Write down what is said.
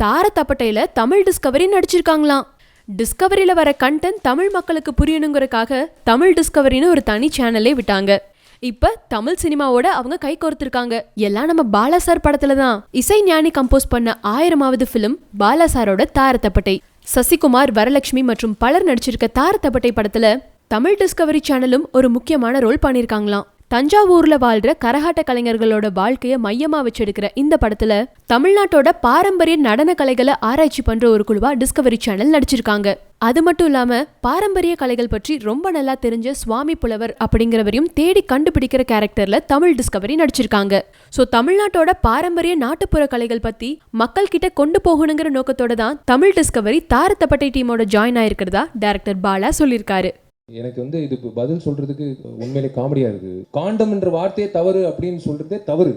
தாரத்தப்பட்டையில Tamil Discovery நடிச்சிருக்காங்களாம். டிஸ்கவரியில வர content Tamil மக்களுக்கு புரியணுங்கிறக்காக தமிழ் டிஸ்கவரின்னு ஒரு தனி சேனலே விட்டாங்க. இப்ப தமிழ் சினிமாவோட அவங்க கை கோர்த்திருக்காங்க. எல்லாம் நம்ம பாலா சார் படத்துல தான். இசை ஞானி கம்போஸ் பண்ண 1000வது பிலிம் பாலா சாரோட தாரத்தப்பட்டை. சசிகுமார், வரலட்சுமி மற்றும் பலர் நடிச்சிருக்க தாரத்தப்பட்டை படத்துல தமிழ் டிஸ்கவரி சேனலும் ஒரு முக்கியமான ரோல் பண்ணிருக்காங்களாம். தஞ்சாவூர்ல வாழ்ற கரகாட்ட கலைஞர்களோட வாழ்க்கைய மையமா வச்செடுக்கிற இந்த படத்துல தமிழ்நாட்டோட பாரம்பரிய நடன கலைகளை ஆராய்ச்சி பண்ற ஒரு குழுவா டிஸ்கவரி சேனல் நடிச்சிருக்காங்க. அது மட்டும் இல்லாம பாரம்பரிய கலைகள் பற்றி ரொம்ப நல்லா தெரிஞ்ச சுவாமி புலவர் அப்படிங்கிறவரையும் தேடி கண்டுபிடிக்கிற கேரக்டர்ல தமிழ் டிஸ்கவரி நடிச்சிருக்காங்க. சோ தமிழ்நாட்டோட பாரம்பரிய நாட்டுப்புற கலைகள் பத்தி மக்கள் கிட்ட கொண்டு போகணுங்கிற நோக்கத்தோட தான் தமிழ் டிஸ்கவரி தாரத்தப்பட்டை டீமோட ஜாயின் ஆயிருக்கிறதா டைரக்டர் பாலா சொல்லியிருக்காரு. எனக்கு இதுக்கு பதில் சொல்றதுக்கு உண்மையிலே காமெடியா இருக்கு. காண்டம் என்ற வார்த்தையே தவறு அப்படின்னு சொல்றதே தவறு.